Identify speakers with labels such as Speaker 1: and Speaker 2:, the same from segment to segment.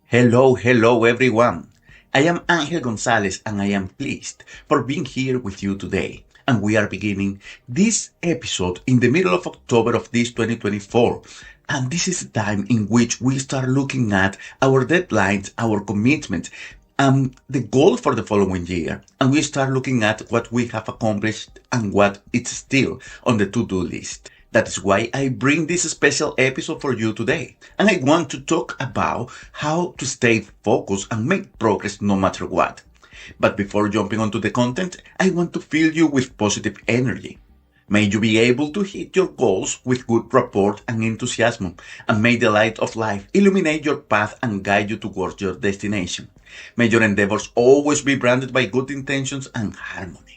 Speaker 1: Hello everyone. I am Angel Gonzalez and I am pleased for being here with you today. And we are beginning this episode in the middle of October of this 2024. And this is the time in which we start looking at our deadlines, our commitments, and the goal for the following year. And we start looking at what we have accomplished and what is still on the to-do list. That is why I bring this special episode for you today. And I want to talk about how to stay focused and make progress no matter what. But before jumping onto the content, I want to fill you with positive energy. May you be able to hit your goals with good rapport and enthusiasm, and may the light of life illuminate your path and guide you towards your destination. May your endeavors always be branded by good intentions and harmony.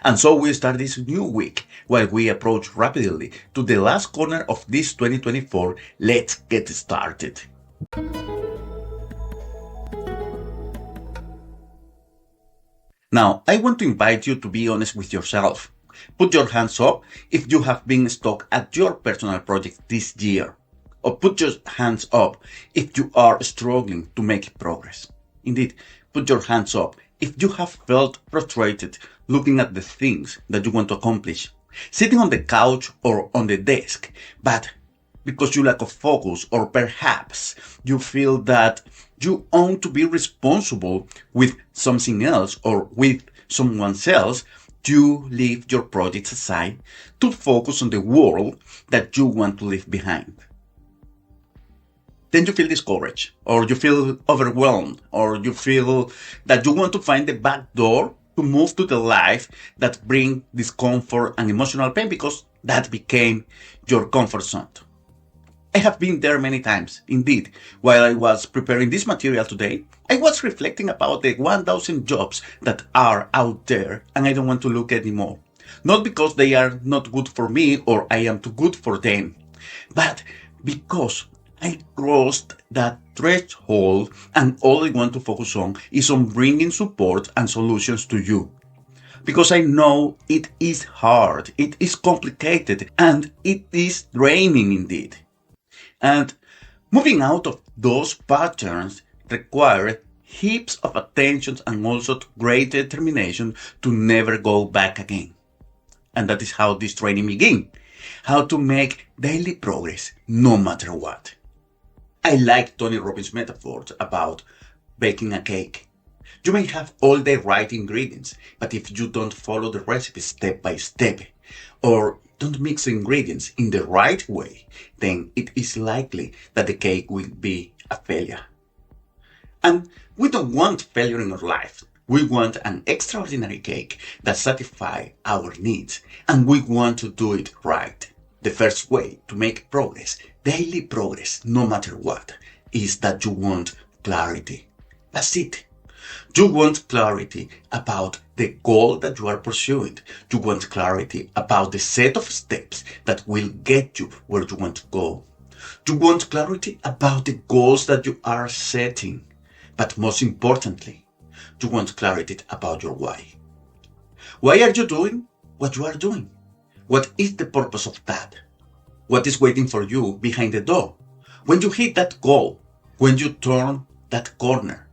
Speaker 1: And so we start this new week while we approach rapidly to the last corner of this 2024. Let's get started. Now, I want to invite you to be honest with yourself. Put your hands up if you have been stuck at your personal project this year. Or put your hands up if you are struggling to make progress. Indeed, put your hands up if you have felt frustrated looking at the things that you want to accomplish, sitting on the couch or on the desk, but because you lack of focus, or perhaps you feel that you own to be responsible with something else or with someone else, you leave your projects aside to focus on the world that you want to leave behind. Then you feel discouraged, or you feel overwhelmed, or you feel that you want to find the back door to move to the life that brings discomfort and emotional pain because that became your comfort zone. I have been there many times. Indeed, while I was preparing this material today, I was reflecting about the 1,000 jobs that are out there and I don't want to look anymore. Not because they are not good for me or I am too good for them, but because I crossed that threshold and all I want to focus on is on bringing support and solutions to you. Because I know it is hard, it is complicated, and it is draining indeed. And moving out of those patterns requires heaps of attention and also great determination to never go back again. And that is how this training begins. How to make daily progress no matter what. I like Tony Robbins' metaphors about baking a cake. You may have all the right ingredients, but if you don't follow the recipe step by step, or don't mix the ingredients in the right way, then it is likely that the cake will be a failure. And we don't want failure in our life. We want an extraordinary cake that satisfies our needs, and we want to do it right. The first way to make progress, daily progress, no matter what, is that you want clarity. That's it. You want clarity about the goal that you are pursuing. You want clarity about the set of steps that will get you where you want to go. You want clarity about the goals that you are setting. But most importantly, you want clarity about your why. Why are you doing what you are doing? What is the purpose of that? What is waiting for you behind the door? When you hit that goal, when you turn that corner,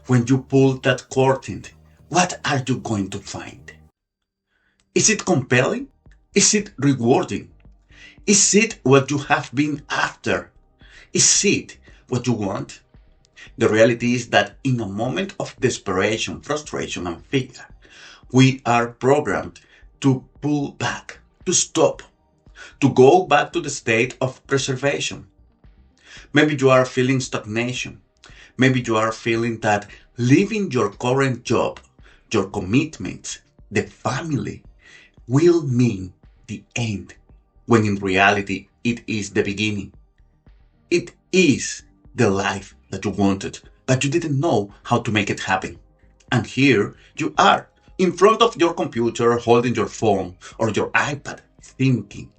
Speaker 1: when you pull that curtain, what are you going to find? Is it compelling? Is it rewarding? Is it what you have been after? Is it what you want? The reality is that in a moment of desperation, frustration, and fear, we are programmed to pull back, to stop, to go back to the state of preservation. Maybe you are feeling stagnation. Maybe you are feeling that leaving your current job, your commitments, the family, will mean the end, when in reality it is the beginning. It is the life that you wanted, but you didn't know how to make it happen. And here you are, in front of your computer, holding your phone or your iPad, thinking,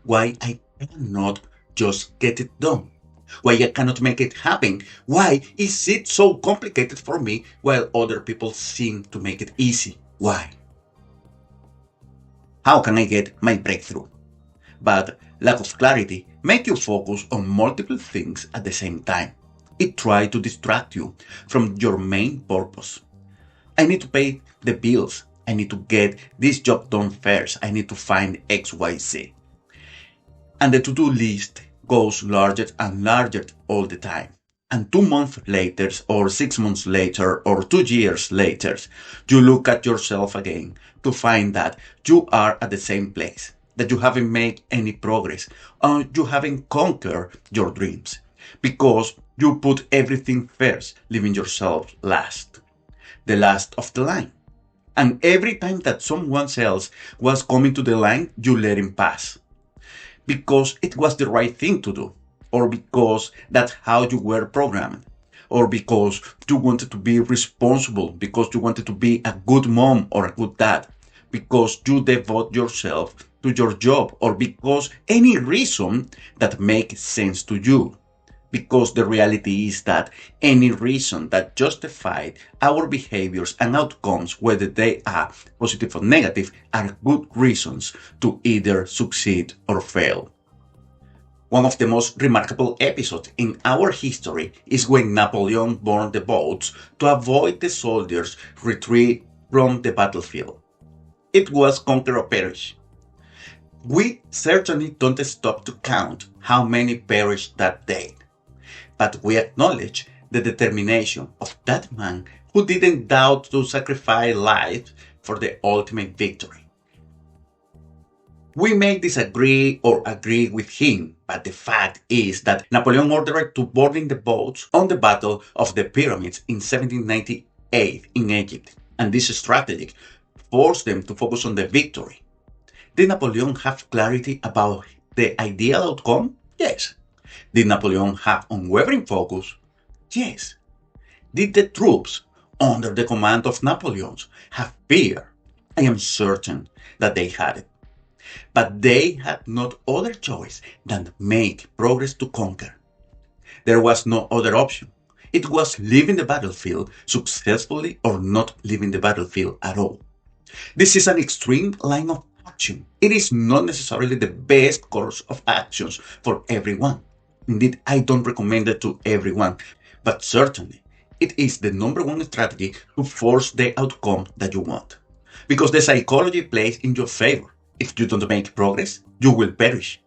Speaker 1: why I cannot just get it done? Why I cannot make it happen? Why is it so complicated for me while other people seem to make it easy? Why? How can I get my breakthrough? But lack of clarity make you focus on multiple things at the same time. It tries to distract you from your main purpose. I need to pay the bills. I need to get this job done first. I need to find XYZ. And the to-do list goes larger and larger all the time. And 2 months later, or 6 months later, or 2 years later, you look at yourself again to find that you are at the same place, that you haven't made any progress, or you haven't conquered your dreams, because you put everything first, leaving yourself last, the last of the line. And every time that someone else was coming to the line, you let him pass because it was the right thing to do, or because that's how you were programmed, or because you wanted to be responsible, because you wanted to be a good mom or a good dad, because you devote yourself to your job, or because any reason that makes sense to you. Because the reality is that any reason that justifies our behaviors and outcomes, whether they are positive or negative, are good reasons to either succeed or fail. One of the most remarkable episodes in our history is when Napoleon burned the boats to avoid the soldiers' retreat from the battlefield. It was conquer or perish. We certainly don't stop to count how many perished that day. But we acknowledge the determination of that man who didn't doubt to sacrifice life for the ultimate victory. We may disagree or agree with him, but the fact is that Napoleon ordered to boarding the boats on the Battle of the Pyramids in 1798 in Egypt, and this strategy forced them to focus on the victory. Did Napoleon have clarity about the ideal outcome? Yes. Did Napoleon have unwavering focus? Yes. Did the troops, under the command of Napoleon, have fear? I am certain that they had it. But they had not other choice than make progress to conquer. There was no other option. It was leaving the battlefield successfully or not leaving the battlefield at all. This is an extreme line of action. It is not necessarily the best course of actions for everyone. Indeed, I don't recommend it to everyone, but certainly it is the number one strategy to force the outcome that you want. Because the psychology plays in your favor. If you don't make progress, you will perish.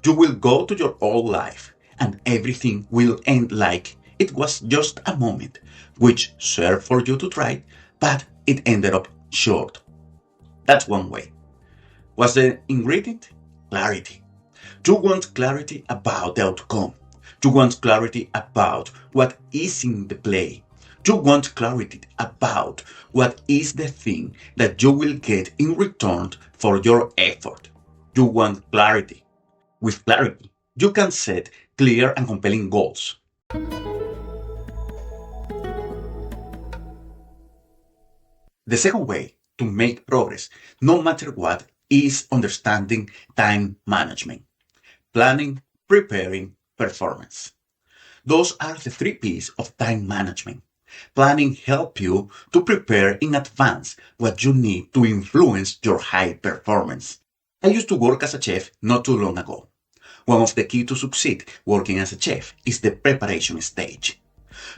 Speaker 1: You will go to your old life, and everything will end like it was just a moment, which served for you to try, but it ended up short. That's one way. What's the ingredient? Clarity. You want clarity about the outcome. You want clarity about what is in the play. You want clarity about what is the thing that you will get in return for your effort. You want clarity. With clarity, you can set clear and compelling goals. The second way to make progress, no matter what, is understanding time management. Planning, preparing, performance. Those are the 3 P's of time management. Planning helps you to prepare in advance what you need to influence your high performance. I used to work as a chef not too long ago. One of the keys to succeed working as a chef is the preparation stage.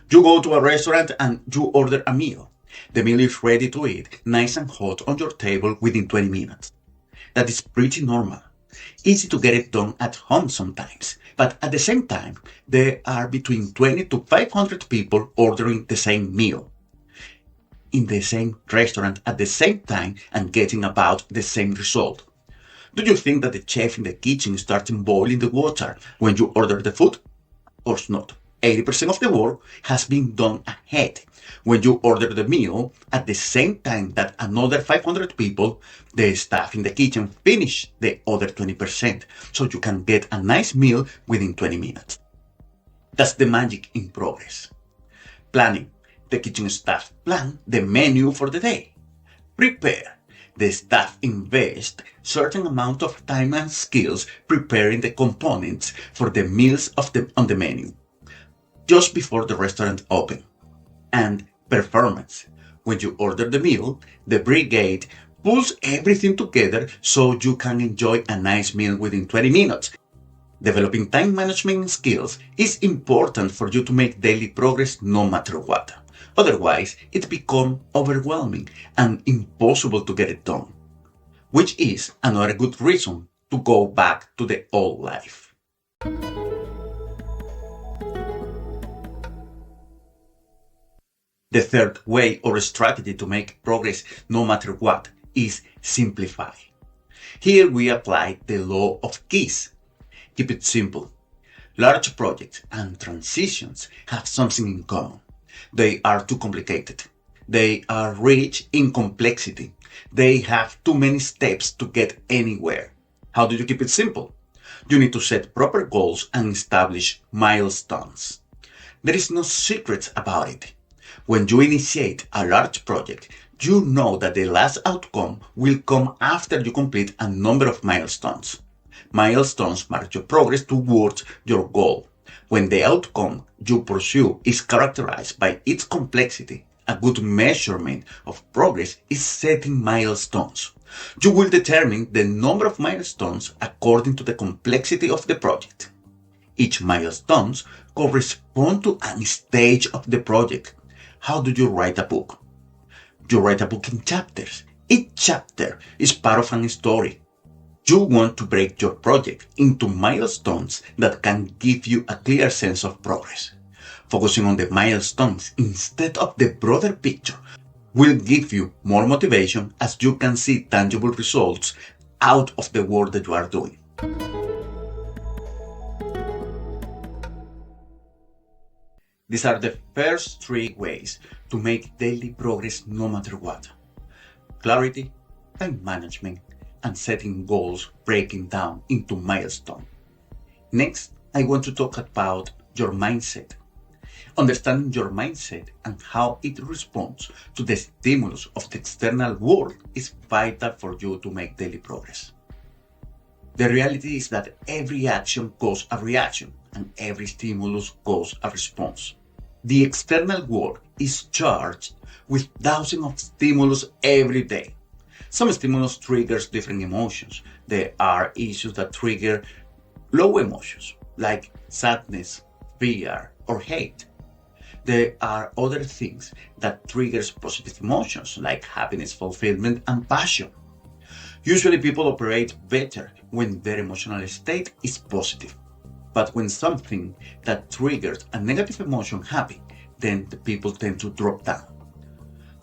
Speaker 1: You go to a restaurant and you order a meal. The meal is ready to eat, nice and hot on your table within 20 minutes. That is pretty normal. Easy to get it done at home sometimes, but at the same time, there are between 20 to 500 people ordering the same meal in the same restaurant at the same time and getting about the same result. Do you think that the chef in the kitchen starts boiling the water when you order the food? Of course not. 80% of the work has been done ahead. When you order the meal, at the same time that another 500 people, the staff in the kitchen finish the other 20%, so you can get a nice meal within 20 minutes. That's the magic in progress. Planning. The kitchen staff plan the menu for the day. Prepare. The staff invest certain amount of time and skills preparing the components for the meals on the menu just before the restaurant opens. And performance. When you order the meal, the brigade pulls everything together so you can enjoy a nice meal within 20 minutes. Developing time management skills is important for you to make daily progress no matter what. Otherwise, it becomes overwhelming and impossible to get it done, which is another good reason to go back to the old life. The third way or strategy to make progress no matter what is simplify. Here we apply the law of keys. Keep it simple. Large projects and transitions have something in common. They are too complicated. They are rich in complexity. They have too many steps to get anywhere. How do you keep it simple? You need to set proper goals and establish milestones. There is no secret about it. When you initiate a large project, you know that the last outcome will come after you complete a number of milestones. Milestones mark your progress towards your goal. When the outcome you pursue is characterized by its complexity, a good measurement of progress is setting milestones. You will determine the number of milestones according to the complexity of the project. Each milestone corresponds to a stage of the project. How do you write a book? You write a book in chapters. Each chapter is part of a story. You want to break your project into milestones that can give you a clear sense of progress. Focusing on the milestones instead of the broader picture will give you more motivation as you can see tangible results out of the work that you are doing. These are the first three ways to make daily progress no matter what. Clarity, time management, and setting goals breaking down into milestones. Next, I want to talk about your mindset. Understanding your mindset and how it responds to the stimulus of the external world is vital for you to make daily progress. The reality is that every action causes a reaction and every stimulus causes a response. The external world is charged with thousands of stimulus every day. Some stimulus triggers different emotions. There are issues that trigger low emotions, like sadness, fear, or hate. There are other things that triggers positive emotions, like happiness, fulfillment, and passion. Usually people operate better when their emotional state is positive. But when something that triggers a negative emotion happens, then the people tend to drop down.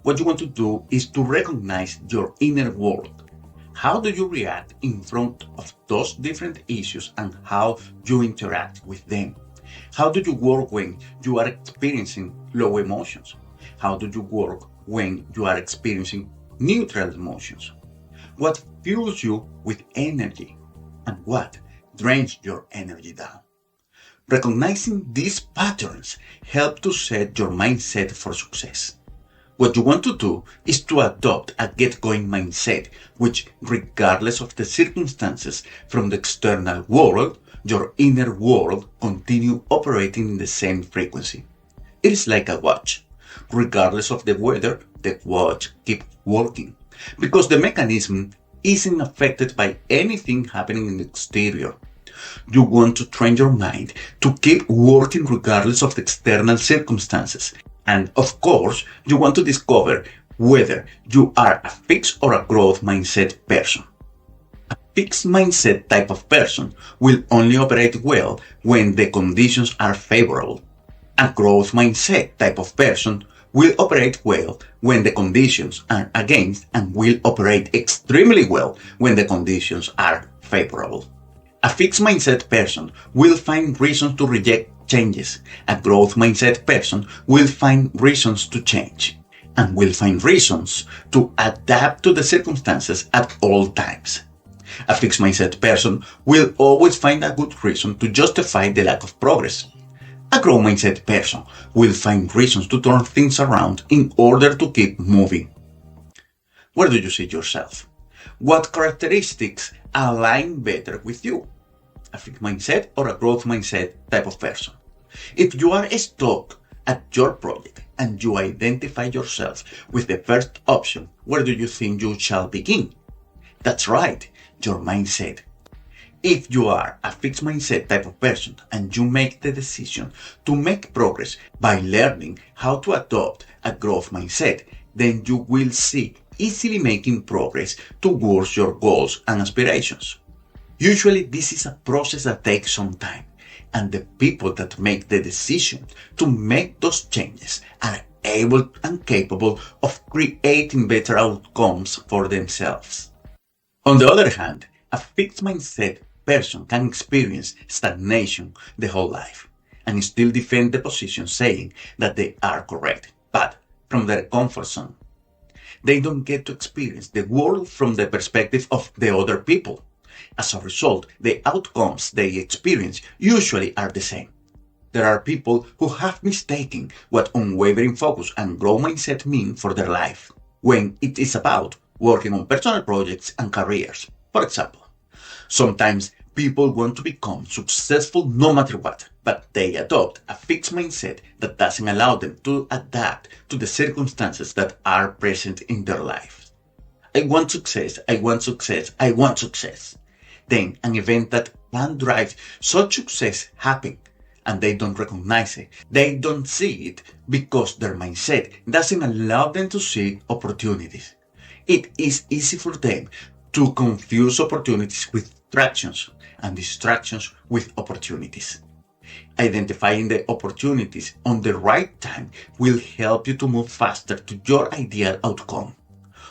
Speaker 1: What you want to do is to recognize your inner world. How do you react in front of those different issues and how you interact with them? How do you work when you are experiencing low emotions? How do you work when you are experiencing neutral emotions? What fuels you with energy and what drains your energy down? Recognizing these patterns help to set your mindset for success. What you want to do is to adopt a get-going mindset, which, regardless of the circumstances from the external world, your inner world continue operating in the same frequency. It is like a watch. Regardless of the weather, the watch keeps working because the mechanism isn't affected by anything happening in the exterior. You want to train your mind to keep working regardless of the external circumstances. And of course, you want to discover whether you are a fixed or a growth mindset person. A fixed mindset type of person will only operate well when the conditions are favorable. A growth mindset type of person will operate well when the conditions are against and will operate extremely well when the conditions are favorable. A fixed mindset person will find reasons to reject changes. A growth mindset person will find reasons to change and will find reasons to adapt to the circumstances at all times. A fixed mindset person will always find a good reason to justify the lack of progress. A growth mindset person will find reasons to turn things around in order to keep moving. Where do you see yourself? What characteristics align better with you? A fixed mindset or a growth mindset type of person? If you are stuck at your project and you identify yourself with the first option, where do you think you shall begin? That's right, your mindset. If you are a fixed mindset type of person and you make the decision to make progress by learning how to adopt a growth mindset, then you will see easily making progress towards your goals and aspirations. Usually, this is a process that takes some time, and the people that make the decision to make those changes are able and capable of creating better outcomes for themselves. On the other hand, a fixed mindset person can experience stagnation the whole life and still defend the position saying that they are correct, but from their comfort zone. They don't get to experience the world from the perspective of the other people. As a result, the outcomes they experience usually are the same. There are people who have mistaken what unwavering focus and growth mindset mean for their life when it is about working on personal projects and careers. For example, sometimes people want to become successful no matter what, but they adopt a fixed mindset that doesn't allow them to adapt to the circumstances that are present in their lives. I want success, I want success, I want success. Then an event that can drive such success happens and they don't recognize it. They don't see it because their mindset doesn't allow them to see opportunities. It is easy for them to confuse opportunities with distractions and distractions with opportunities. Identifying the opportunities on the right time will help you to move faster to your ideal outcome.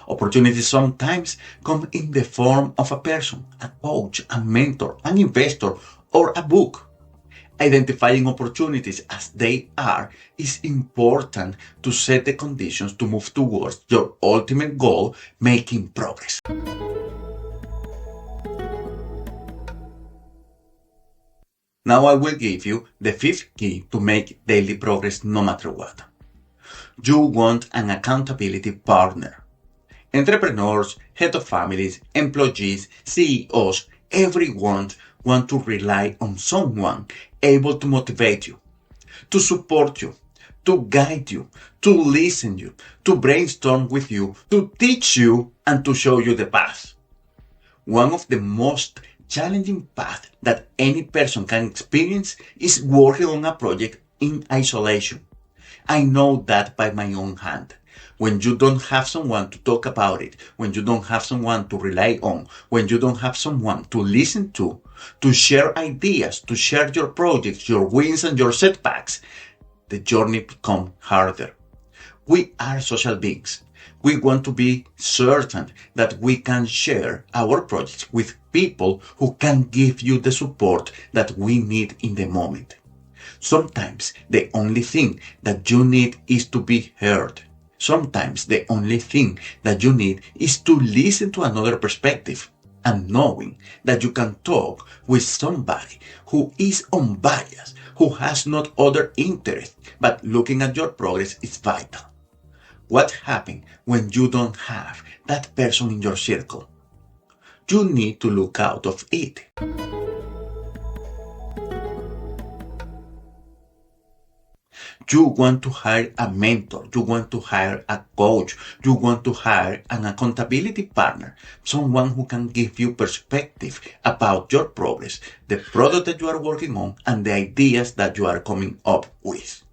Speaker 1: Opportunities sometimes come in the form of a person, a coach, a mentor, an investor, or a book. Identifying opportunities as they are is important to set the conditions to move towards your ultimate goal, making progress. Now I will give you the fifth key to make daily progress no matter what. You want an accountability partner. Entrepreneurs, head of families, employees, CEOs, everyone want to rely on someone able to motivate you, to support you, to guide you, to listen you, to brainstorm with you, to teach you, and to show you the path. One of the most challenging paths that any person can experience is working on a project in isolation. I know that by my own hand. When you don't have someone to talk about it, when you don't have someone to rely on, when you don't have someone to listen to share ideas, to share your projects, your wins and your setbacks, the journey becomes harder. We are social beings. We want to be certain that we can share our projects with people who can give you the support that we need in the moment. Sometimes the only thing that you need is to be heard. Sometimes the only thing that you need is to listen to another perspective, and knowing that you can talk with somebody who is unbiased, who has not other interests, but looking at your progress is vital. What happens when you don't have that person in your circle? You need to look out of it. You want to hire a mentor, you want to hire a coach, you want to hire an accountability partner, someone who can give you perspective about your progress, the product that you are working on, and the ideas that you are coming up with.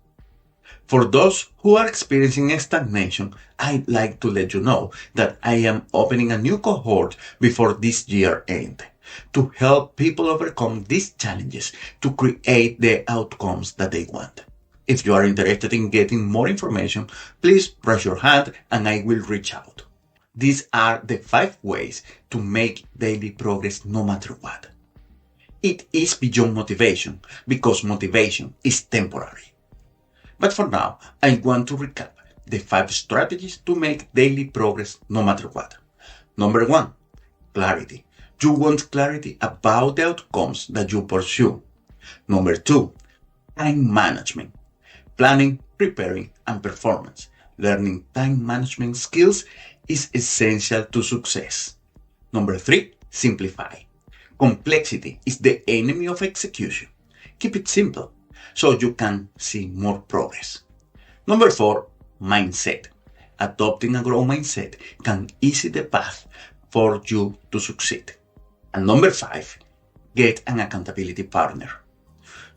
Speaker 1: For those who are experiencing stagnation, I'd like to let you know that I am opening a new cohort before this year ends to help people overcome these challenges to create the outcomes that they want. If you are interested in getting more information, please raise your hand and I will reach out. These are the 5 ways to make daily progress no matter what. It is beyond motivation because motivation is temporary. But for now, I want to recap the 5 strategies to make daily progress no matter what. Number 1, clarity. You want clarity about the outcomes that you pursue. Number 2, time management. Planning, preparing, and performance. Learning time management skills is essential to success. Number 3, simplify. Complexity is the enemy of execution. Keep it simple so you can see more progress. Number 4, mindset. Adopting a growth mindset can ease the path for you to succeed. And number 5, get an accountability partner.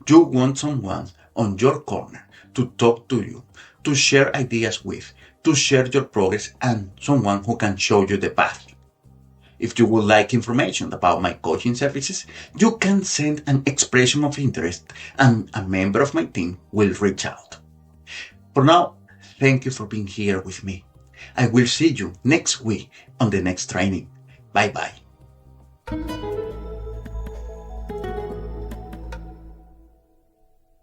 Speaker 1: You want someone on your corner to talk to you, to share ideas with, to share your progress, and someone who can show you the path. If you would like information about my coaching services, you can send an expression of interest and a member of my team will reach out. For now, thank you for being here with me. I will see you next week on the next training. Bye bye.